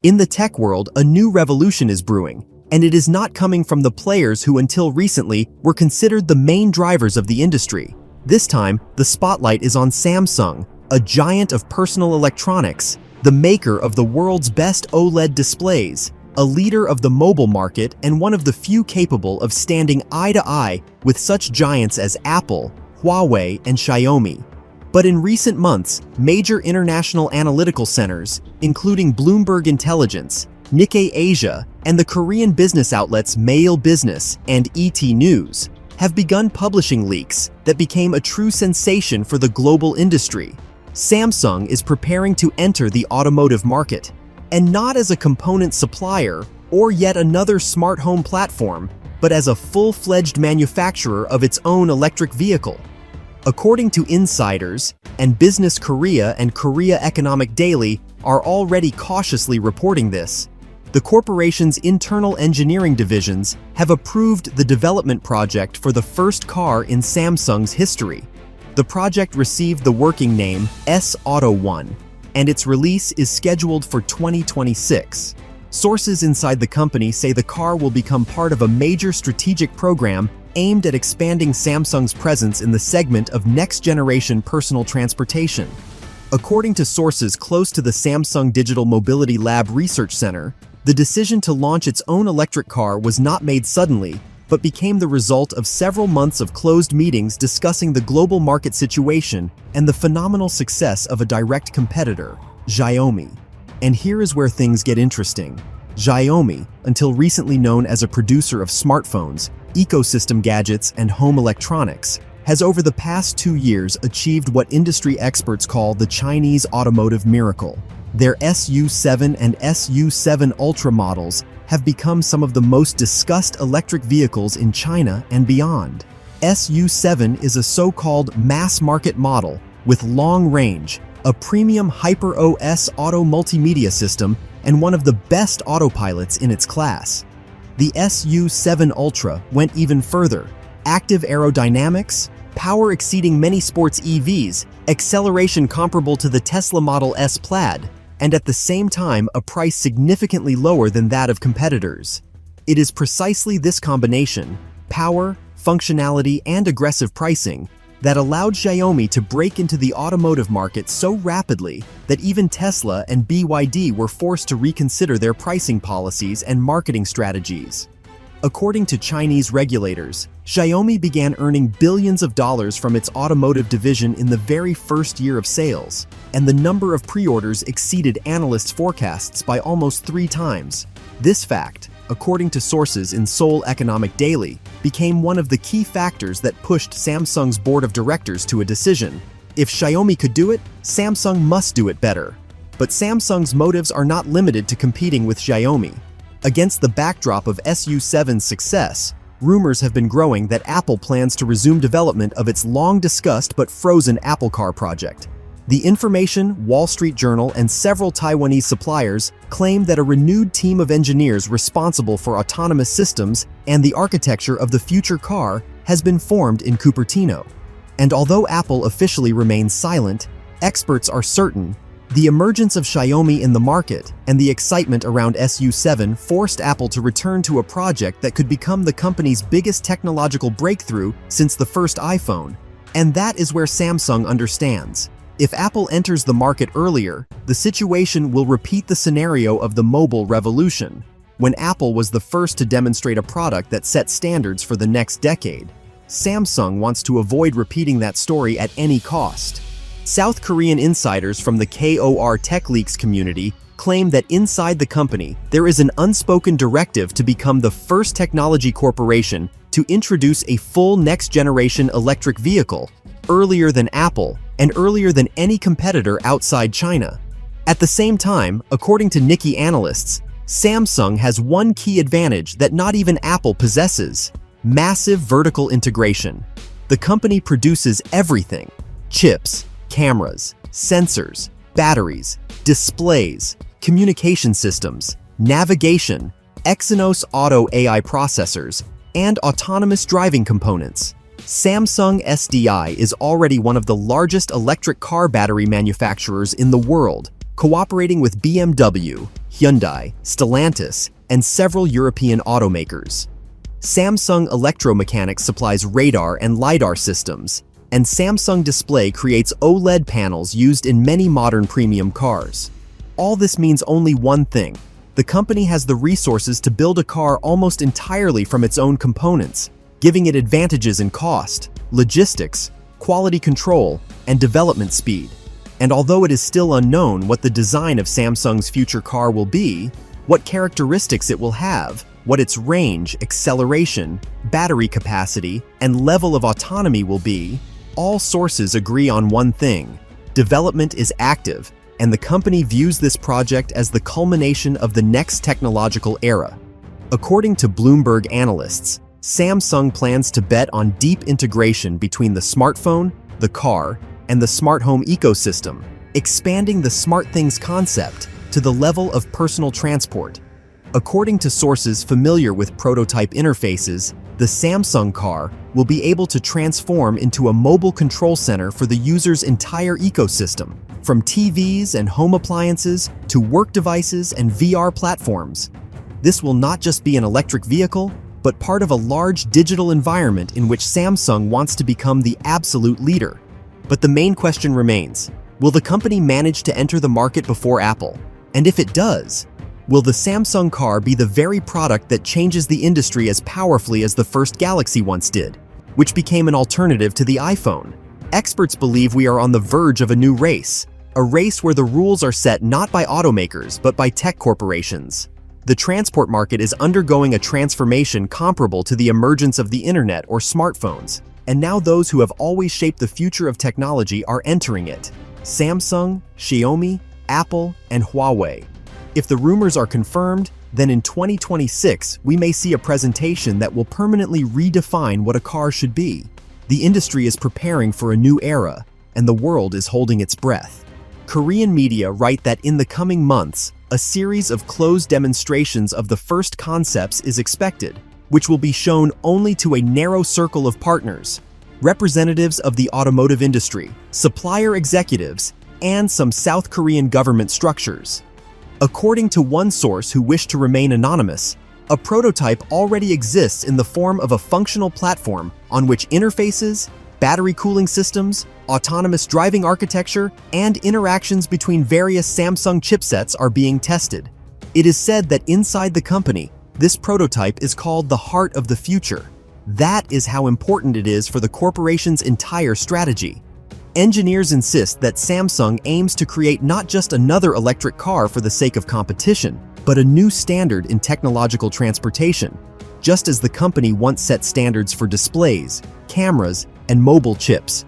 In the tech world, a new revolution is brewing, and it is not coming from the players who until recently were considered the main drivers of the industry. This time, the spotlight is on Samsung, a giant of personal electronics, the maker of the world's best OLED displays, a leader of the mobile market and one of the few capable of standing eye to eye with such giants as Apple, Huawei, and Xiaomi. But in recent months, major international analytical centers, including Bloomberg Intelligence, Nikkei Asia, and the Korean business outlets Mail Business and ET News, have begun publishing leaks that became a true sensation for the global industry. Samsung is preparing to enter the automotive market, and not as a component supplier or yet another smart home platform, but as a full-fledged manufacturer of its own electric vehicle. According to insiders, and Business Korea and Korea Economic Daily are already cautiously reporting this, the corporation's internal engineering divisions have approved the development project for the first car in Samsung's history. The project received the working name S Auto1, and its release is scheduled for 2026. Sources inside the company say the car will become part of a major strategic program aimed at expanding Samsung's presence in the segment of next-generation personal transportation. According to sources close to the Samsung Digital Mobility Lab Research Center, the decision to launch its own electric car was not made suddenly, but became the result of several months of closed meetings discussing the global market situation and the phenomenal success of a direct competitor, Xiaomi. And here is where things get interesting. Xiaomi, until recently known as a producer of smartphones, ecosystem gadgets, and home electronics, has over the past 2 years achieved what industry experts call the Chinese automotive miracle. Their SU7 and SU7 Ultra models have become some of the most discussed electric vehicles in China and beyond. SU7 is a so-called mass-market model with long range, a premium HyperOS auto multimedia system, and one of the best autopilots in its class. The SU7 Ultra went even further. Active aerodynamics, power exceeding many sports EVs, acceleration comparable to the Tesla Model S Plaid, and at the same time a price significantly lower than that of competitors. It is precisely this combination, power, functionality, and aggressive pricing, that allowed Xiaomi to break into the automotive market so rapidly that even Tesla and BYD were forced to reconsider their pricing policies and marketing strategies. According to Chinese regulators, Xiaomi began earning billions of dollars from its automotive division in the very first year of sales, and the number of pre-orders exceeded analysts' forecasts by almost 3 times. This fact, according to sources in Seoul Economic Daily, became one of the key factors that pushed Samsung's board of directors to a decision. If Xiaomi could do it, Samsung must do it better. But Samsung's motives are not limited to competing with Xiaomi. Against the backdrop of SU7's success, rumors have been growing that Apple plans to resume development of its long-discussed but frozen Apple Car project. The Information, Wall Street Journal, and several Taiwanese suppliers claim that a renewed team of engineers responsible for autonomous systems and the architecture of the future car has been formed in Cupertino. And although Apple officially remains silent, experts are certain the emergence of Xiaomi in the market and the excitement around SU7 forced Apple to return to a project that could become the company's biggest technological breakthrough since the first iPhone. And that is where Samsung understands. If Apple enters the market earlier, the situation will repeat the scenario of the mobile revolution, when Apple was the first to demonstrate a product that set standards for the next decade. Samsung wants to avoid repeating that story at any cost. South Korean insiders from the KOR Tech Leaks community claim that inside the company, there is an unspoken directive to become the first technology corporation to introduce a full next-generation electric vehicle, earlier than Apple, and earlier than any competitor outside China. At the same time, according to Nikkei analysts, Samsung has one key advantage that not even Apple possesses: massive vertical integration. The company produces everything: chips, cameras, sensors, batteries, displays, communication systems, navigation, Exynos Auto AI processors, and autonomous driving components. Samsung SDI is already one of the largest electric car battery manufacturers in the world, cooperating with BMW, Hyundai, Stellantis, and several European automakers. Samsung Electromechanics supplies radar and LiDAR systems, and Samsung Display creates OLED panels used in many modern premium cars. All this means only one thing: the company has the resources to build a car almost entirely from its own components, giving it advantages in cost, logistics, quality control, and development speed. And although it is still unknown what the design of Samsung's future car will be, what characteristics it will have, what its range, acceleration, battery capacity, and level of autonomy will be, all sources agree on one thing: development is active, and the company views this project as the culmination of the next technological era. According to Bloomberg analysts, Samsung plans to bet on deep integration between the smartphone, the car, and the smart home ecosystem, expanding the SmartThings concept to the level of personal transport. According to sources familiar with prototype interfaces, the Samsung car will be able to transform into a mobile control center for the user's entire ecosystem, from TVs and home appliances to work devices and VR platforms. This will not just be an electric vehicle, but part of a large digital environment in which Samsung wants to become the absolute leader. But the main question remains: will the company manage to enter the market before Apple? And if it does, will the Samsung car be the very product that changes the industry as powerfully as the first Galaxy once did, which became an alternative to the iPhone? Experts believe we are on the verge of a new race, a race where the rules are set not by automakers but by tech corporations. The transport market is undergoing a transformation comparable to the emergence of the internet or smartphones, and now those who have always shaped the future of technology are entering it: Samsung, Xiaomi, Apple, and Huawei. If the rumors are confirmed, then in 2026 we may see a presentation that will permanently redefine what a car should be. The industry is preparing for a new era, and the world is holding its breath. Korean media write that in the coming months, a series of closed demonstrations of the first concepts is expected, which will be shown only to a narrow circle of partners, representatives of the automotive industry, supplier executives, and some South Korean government structures. According to one source who wished to remain anonymous, a prototype already exists in the form of a functional platform on which interfaces, battery cooling systems, autonomous driving architecture, and interactions between various Samsung chipsets are being tested. It is said that inside the company, this prototype is called the heart of the future. That is how important it is for the corporation's entire strategy. Engineers insist that Samsung aims to create not just another electric car for the sake of competition, but a new standard in technological transportation, just as the company once set standards for displays, cameras, and mobile chips.